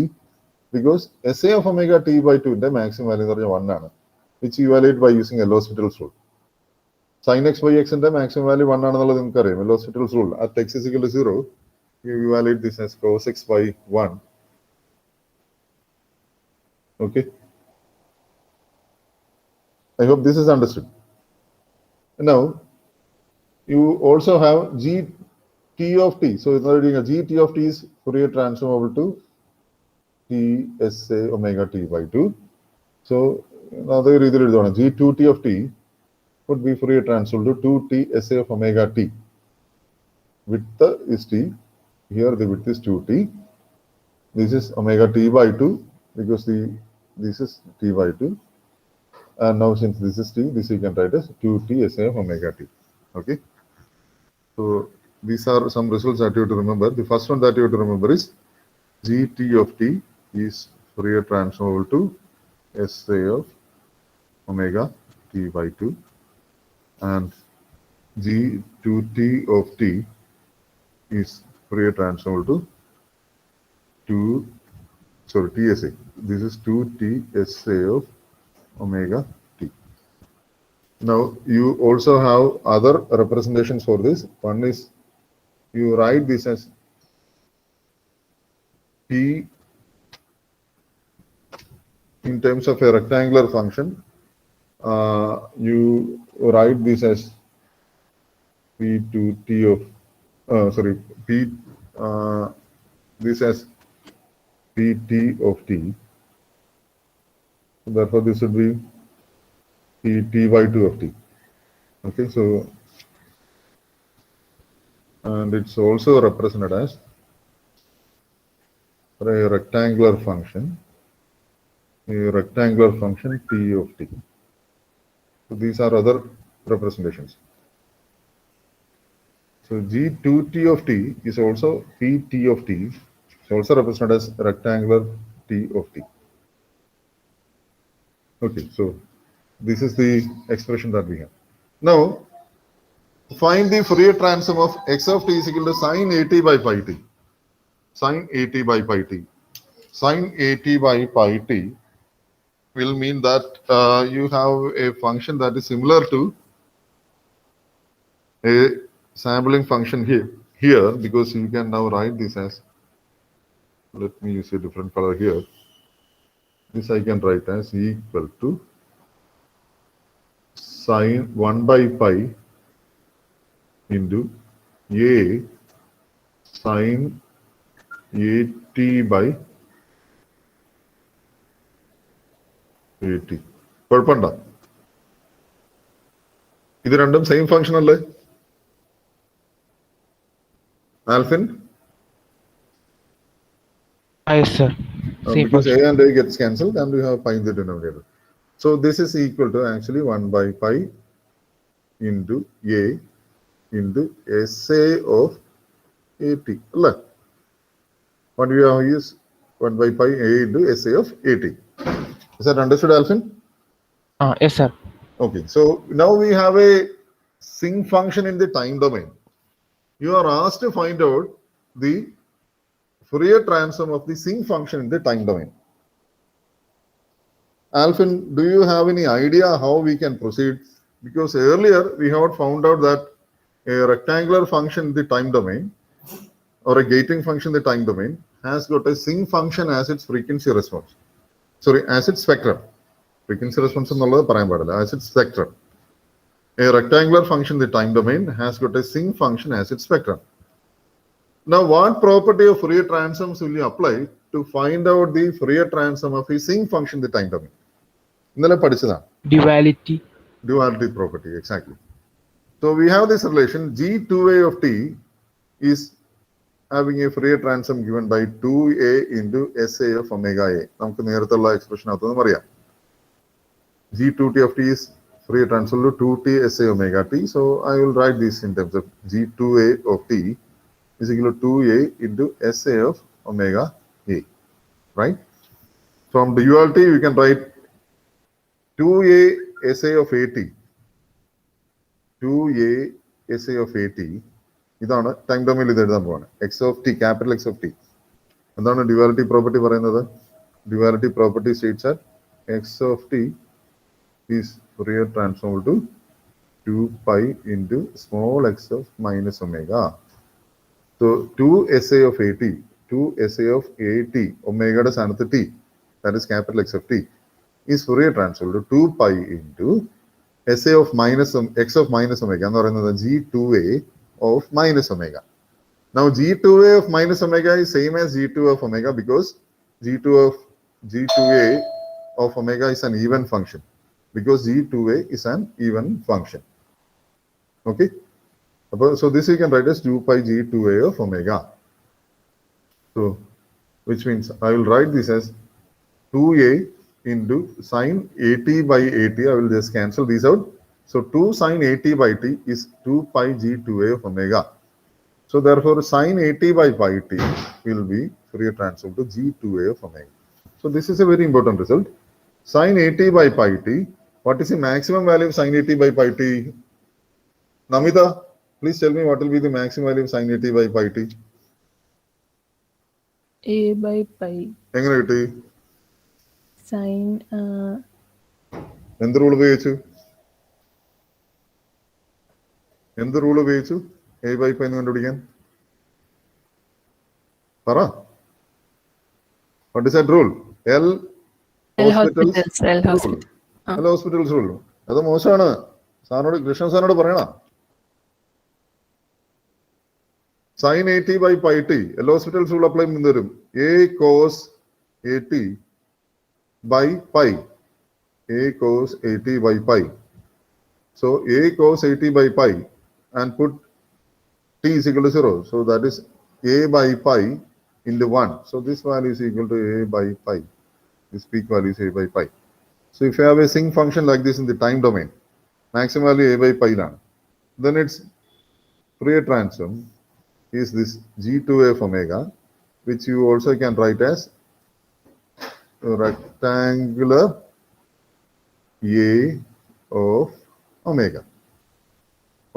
Because SA of omega t by 2 the maximum value is 1 which you evaluate by using L'Hospital's rule. Sin x by x the maximum value 1 ആണെന്നുള്ളത് നിങ്ങൾക്കറിയാം. L'Hospital's rule. At x is equal to 0, you evaluate this as cos x by 1. Okay. I hope this is understood. Now, you also have Gt of t. So, Gt of t is Fourier transformable to t SA omega t by 2. So, another G2t of t would be Fourier transform to 2t SA of omega t. Width is t. Here the width is 2t. This is omega t by 2 because this is t by 2. And now since this is t, this you can write as 2t SA of omega t. Okay. So these are some results that you have to remember. The first one that you have to remember is Gt of t is Fourier transformable to SA of omega t by 2, and G2t of t is Fourier transform to TSA. This is 2 TSA of omega t. Now you also have other representations for this. One is you write this as P in terms of a rectangular function. You write this as P to T of P this as Pt of t. Therefore, this would be Pt by 2 of t. Okay, so and it's also represented as a rectangular function t of t. So these are other representations. So G2t of t is also Pt of t. It's also represented as rectangular t of t. Okay, so this is the expression that we have. Now, find the Fourier transform of x of t is equal to sine at by pi t. Sine at by pi t. Sine at by pi t will mean that you have a function that is similar to a sampling function here because you can now write this as, let me use a different color here. This I can write as equal to sine 1 by pi into a sine at by at. കുഴപ്പമുണ്ടോ? ഇത് രണ്ടും same function അല്ലേ Alfin? Yes, sir. Same Because function. a and a gets cancelled and we have pi in the denominator. So this is equal to actually 1 by pi into a into SA of AT. What we have is 1 by pi a into SA of AT. Is that understood, Alvin? Yes, sir. Okay, so now we have a sinc function in the time domain. You are asked to find out the Fourier transform of the sinc function in the time domain. Alvin, do you have any idea how we can proceed? Because earlier we have found out that a rectangular function in the time domain or a gating function in the time domain has got a sinc function as its frequency response. Sorry, as its spectrum. Frequency response as its spectrum. A rectangular function in the time domain has got a sinc function as its spectrum. Now, what property of Fourier transforms will you apply to find out the Fourier transform of a sinc function in the time domain? Duality. Duality property, exactly. So we have this relation G2a of t is having a Fourier transform given by 2a into SA of omega a. നമുക്ക് നേരത്തുള്ള expression അതൊന്നും അറിയാം. G2t of t is Fourier transform to 2t SA omega t. So I will write this in terms of G2a of t is equal to 2a into SA of omega a, right? From duality, we can write 2a SA of at. 2a SA of at. ഇതാണ് time ഡൊമൈനിൽ ഇത് എഴുതാൻ പോവാണ്. X of t, capital X of t. എന്താണ് duality property പറയുന്നത്? Duality property states that X of t is Fourier transform to 2 pi into small x of minus omega. So 2 SA of AT, 2 SA of AT, omega സ്ഥാനത്ത് t, that is capital X of t, is Fourier transform to 2 pi into SA of x of minus omega എന്ന് പറയുന്നത് G2a of minus omega. Now G2a of minus omega is same as G2 of omega because G2a of omega is an even function because G2a is an even function. Okay. So this we can write as 2 pi G2a of omega. So which means I will write this as 2a into sine at by at. I will just cancel these out. So 2 sine at by t is 2 pi G2a of omega. So therefore sine at by pi t will be Fourier transform to G2a of omega. So this is a very important result. Sine at by pi t. What is the maximum value of sine at by pi t? Namita, please tell me what will be the maximum value of sine at by pi t? A by pi എങ്ങനെ കിട്ടി? sin എന്ത് rule ഉപയോഗിച്ചു? എന്ത് rule ഉപയോഗിച്ചു a by pi എന്ന് കണ്ടുപിടിക്കാൻ? പറ. What is that rule? L hospitals rule. L hospitals rule. അത് മോശമാണ്. സാറിനോട് കൃഷ്ണ സാറിനോട് പറയണം. Sin 80 by pi t. L hospitals rule apply ചെയ്യുന്ന വരും. A cos 80 by pi. A cos 80 by pi. So A cos 80 by pi and put t is equal to 0. So that is A by pi into 1. So this value is equal to A by pi. This peak value is A by pi. So if you have a sinc function like this in the time domain, maximum value A by pi now, then its Fourier transform is this G2 of omega, which you also can write as rectangular A of omega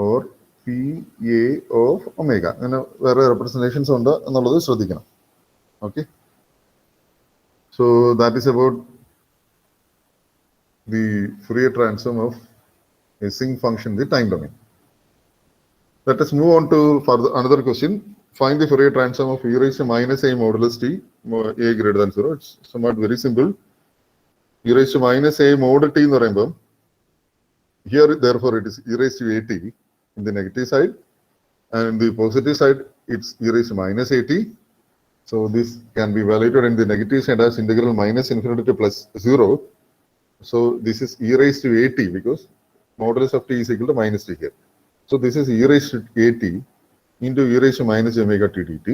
or PA of omega. അങ്ങനെ വേറെ representations ഉണ്ട് എന്നുള്ളത് ശ്രദ്ധിക്കണം. Okay. So that is about the Fourier transform of a sinc function in the time domain. Let us move on to further another question. Find the Fourier transform of e raised to minus a modulus t, a greater than 0. It's somewhat very simple. E raised to minus a mod t എന്ന് പറയുമ്പോൾ here therefore it is e raised to at in the negative side, and in the positive side it's e raised to minus at. So this can be evaluated in the negative side as integral minus infinity to plus 0. So this is e raised to at because modulus of t is equal to minus t here. So this is e raised to at into e raised to minus omega t dt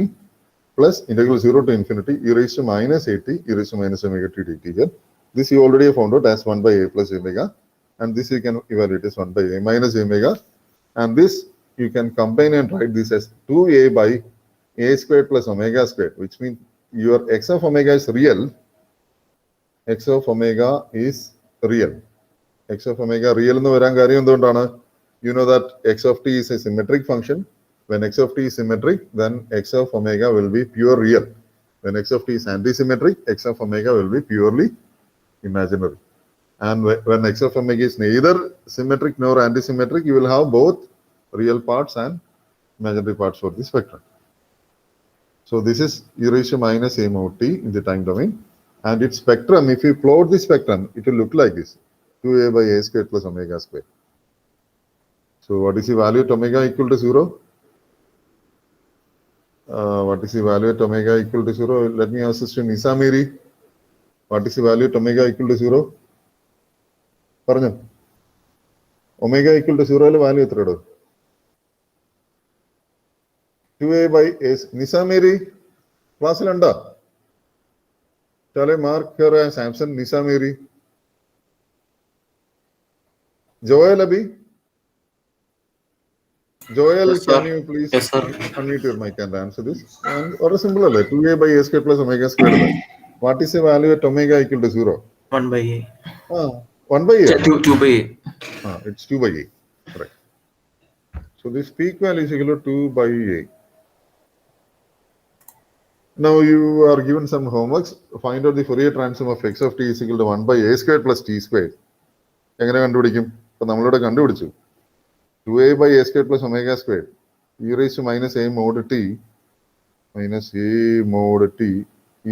plus integral 0 to infinity e raised to minus at e raised to minus omega t dt here. This you already found out as 1 by a plus omega, and this you can evaluate as 1 by a minus omega, and this you can combine and write this as 2a by a squared plus omega squared, which means your x of omega is real. X of omega is real. X of omega real എന്ന് വരാൻ കാര്യം എന്തുകൊണ്ടാണ്? You know that x of t is a symmetric function. When x of t is symmetric, then x of omega will be pure real. When x of t is anti-symmetric, x of omega will be purely imaginary. And when x of omega is neither symmetric nor anti-symmetric, you will have both real parts and imaginary parts for the spectrum. So this is e raised to minus a mod t in the time domain. And its spectrum, if you plot the spectrum, it will look like this. 2a by a squared plus omega squared. So what is the value at omega equal to 0? What is the value at omega equal to 0? Let me ask this to Nisamiri. What is the value at omega equal to 0? Paranjam. Omega equal to 0 value എത്രയാണ്? 2a by a. Nisamiri, ക്ലാസ്സിലുണ്ടോ? Shall I mark her as absent? Nisamiri. Joel Abi. Joel, Yes, can sir. you please Yes, sir. unmute your mic and answer this? And or a simple 2a by a squared plus omega squared. What is the value at omega equal to 0? 1 by a. 1 by a. 2 by a. It's 2 by a. Correct. So this peak value is equal to 2 by a. Now you are given some homeworks. Find out the Fourier transform of x of t is equal to 1 by a squared plus t squared. എങ്ങനെ കണ്ടുപിടിക്കും? അപ്പോൾ നമ്മളിവിടെ കണ്ടുപിടിച്ചു 2a by a squared plus omega squared e raised to minus a mod t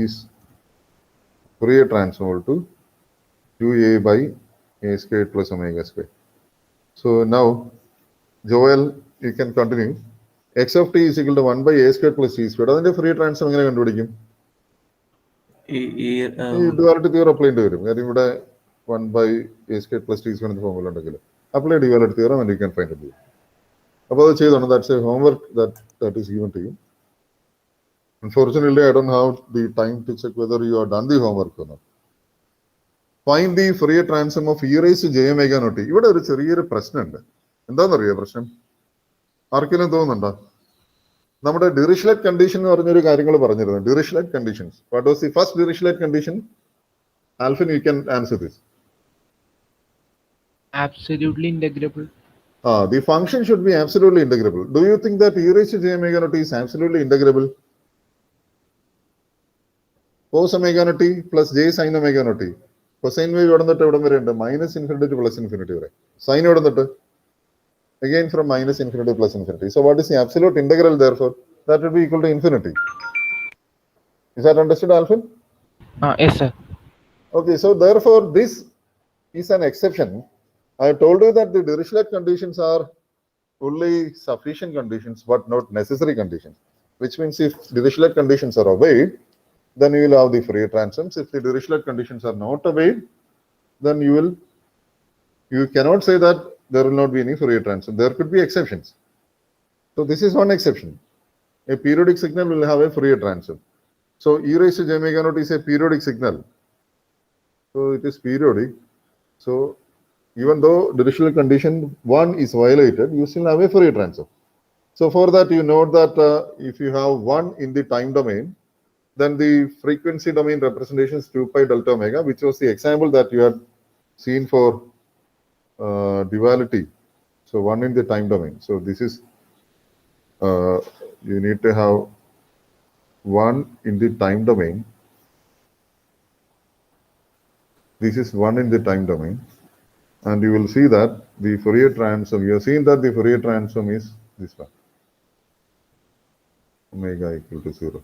is Fourier transform to 2a by a squared plus omega squared. So now, Joel, you can continue. X of t is equal to 1 by a squared plus t squared. അതിന്റെ Fourier transform എങ്ങനെ കണ്ടുപിടിക്കും? ഈ duality theorem apply ചെയ്യേണ്ടി വരും. കാര്യം ഇവിടെ 1 by a squared plus t squared എന്ന formula ഉണ്ടെങ്കിൽ apply duality theorem and you can find it. അപ്പോൾ അത് ചെയ്തോണം. That's a homework that is given to you. Unfortunately, I don't have the time to check whether you have done the homework or not. Find the Fourier transform of e raised to j omega naught t. ഇവിടെ ഒരു ചെറിയൊരു പ്രശ്നമുണ്ട്. എന്താണെന്നറിയോ പ്രശ്നം? ആർക്കെങ്കിലും തോന്നുന്നുണ്ടോ? നമ്മുടെ ഡിറിഷ്ലെറ്റ് condition എന്ന് പറഞ്ഞൊരു കാര്യങ്ങൾ പറഞ്ഞിരുന്നു. Dirichlet conditions. What was the first Dirichlet condition? Alvin, you can answer this. Absolutely integrable. The function should be absolutely integrable. Do you think that e raised to j omega naught t is absolutely integrable? cos omega naught t plus j sin omega naught t. Cosine wave evidam thottu evidam vare undu minus infinity to plus infinity vare. Sine evidam thottu again from minus infinity to plus infinity. So what is the absolute integral therefore? That will be equal to infinity. Is that understood, Alfred? Yes, sir. Okay, so therefore this is an exception. I told you that the Dirichlet conditions are only sufficient conditions but not necessary conditions, which means if Dirichlet conditions are obeyed, then you will have the Fourier transforms. If the Dirichlet conditions are not obeyed, then you cannot say that there will not be any Fourier transform. There could be exceptions. So this is one exception. A periodic signal will have a Fourier transform. So e raised to j omega naught is a periodic signal. So it is periodic. So even though Dirichlet condition 1 is violated, you still have a Fourier transform. So for that, you note that if you have 1 in the time domain, then the frequency domain representation is 2 pi delta omega, which was the example that you had seen for duality. So 1 in the time domain. So this is, you need to have 1 in the time domain. This is 1 in the time domain. And you will see that the Fourier transform, you have seen that the Fourier transform is this one, omega equal to 0.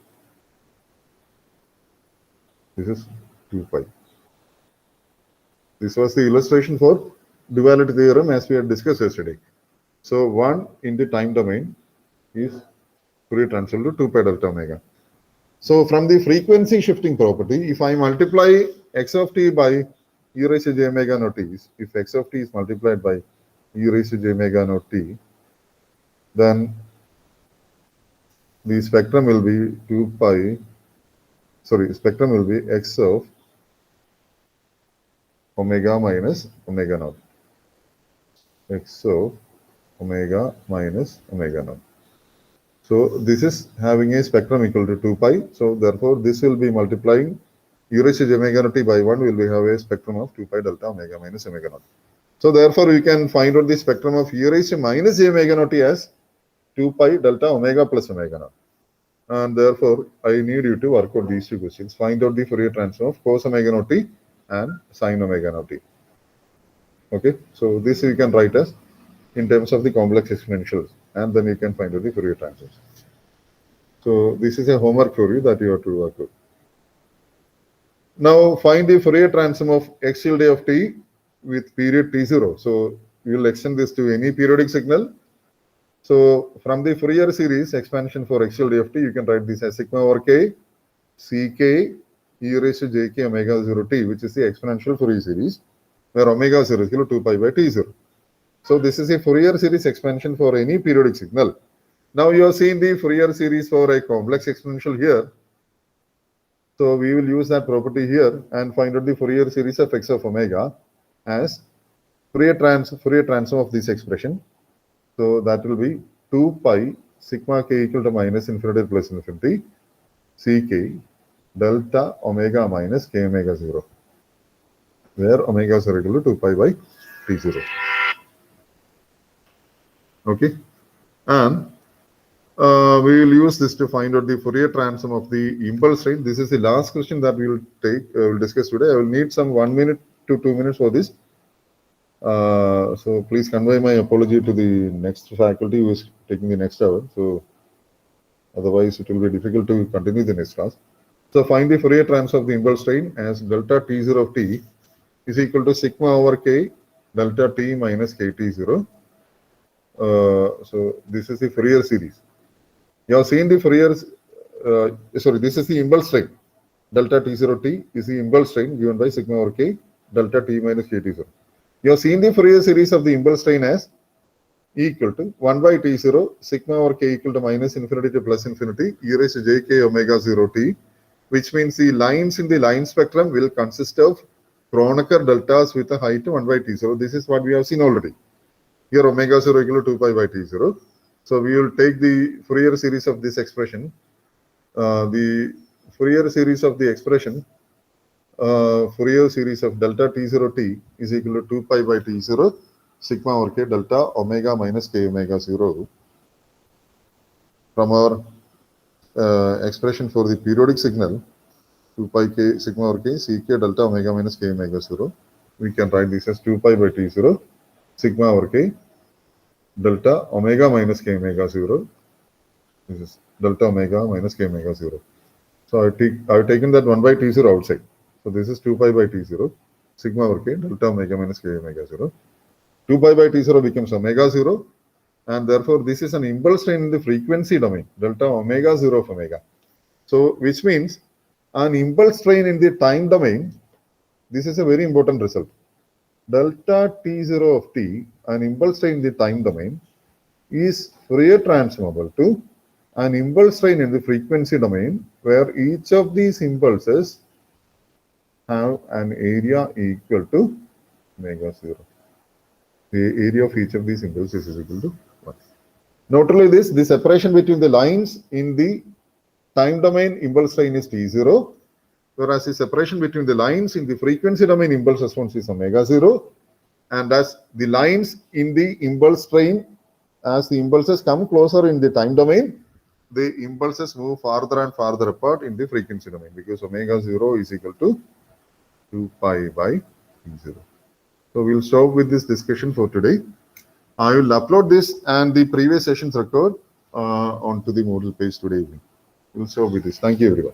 This is 2 pi. This was the illustration for duality theorem as we had discussed yesterday. So 1 in the time domain is Fourier transform to 2 pi delta omega. So from the frequency shifting property, if I multiply x of t by e raised to j omega naught t, if x of t is multiplied by e raised to j omega naught t, then the spectrum will be 2 pi, sorry, spectrum will be x of omega minus omega naught, x of omega minus omega naught. So this is having a spectrum equal to 2 pi. So therefore this will be multiplying e raised to j omega naught t by 1 will be have a spectrum of 2 pi delta omega minus omega naught. So therefore we can find out the spectrum of e raised to minus j omega naught t as 2 pi delta omega plus omega naught. And therefore I need you to work out these two questions. Find out the Fourier transform of cos omega naught t and sin omega naught t. Okay, so this we can write as in terms of the complex exponentials, and then you can find out the Fourier transforms. So this is a homework for you that you have to work out. Now find the Fourier transform of x tilde of t with period t0. So you will extend this to any periodic signal. So from the Fourier series expansion for x tilde of t, you can write this as sigma over k ck e raised to jk omega 0 t, which is the exponential Fourier series, where omega 0 is equal to 2 pi by t0. So this is a Fourier series expansion for any periodic signal. Now you have seen the Fourier series for a complex exponential here. So we will use that property here and find out the Fourier series of x of omega as Fourier transform of this expression. So that will be 2 pi sigma k equal to minus infinity plus infinity ck delta omega minus k omega 0, where omega 0 equal to 2 pi by t0. Okay, and we will use this to find out the Fourier transform of the impulse train. This is the last question that we will will discuss today. I will need some 1 minute to 2 minutes for this. So please convey my apology to the next faculty who is taking the next hour. So otherwise it will be difficult to continue the next class. So find the Fourier transform of the impulse train as delta t0 of t is equal to sigma over k delta t minus kt0. So this is the Fourier series. You have seen the Fourier, this is the impulse train. Delta t0 t is the impulse train given by sigma over k delta t minus kt0. You have seen the Fourier series of the impulse train as equal to 1 by t0 sigma over k equal to minus infinity to plus infinity e raised to jk omega 0 t, which means the lines in the line spectrum will consist of Kronecker deltas with a height 1 by t0. This is what we have seen already. Here omega 0 equal to 2 pi by t0. So we will take the Fourier series of this expression. The Fourier series of the expression, Fourier series of delta t0 t is equal to 2 pi by t0 sigma over k delta omega minus k omega 0 from our expression for the periodic signal. 2 pi k sigma over k ck delta omega minus k omega 0. We can write this as 2 pi by T0 sigma over k delta omega minus k omega 0. This is delta omega minus k omega 0. So I've taken that 1 by T0 outside. So this is 2 pi by T0 sigma over k delta omega minus k omega 0. 2 pi by T0 becomes omega 0, and therefore this is an impulse train in the frequency domain, delta omega 0 of omega. So which means an impulse train in the time domain, this is a very important result. Delta T0 of t, an impulse train in the time domain, is Fourier transformable to an impulse train in the frequency domain where each of these impulses have an area equal to omega 0. The area of each of these impulses is equal to 1. Note only this, the separation between the lines in the time domain impulse train is T0, whereas the separation between the lines in the frequency domain impulse response is omega 0. And as the lines in the impulse train, as the impulses come closer in the time domain, the impulses move farther and farther apart in the frequency domain, because omega 0 is equal to 2 pi by T0. So we'll stop with this discussion for today. I will upload this and the previous sessions record onto the Moodle page today evening. We'll stop with this. Thank you, everyone.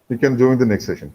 You can join the next session.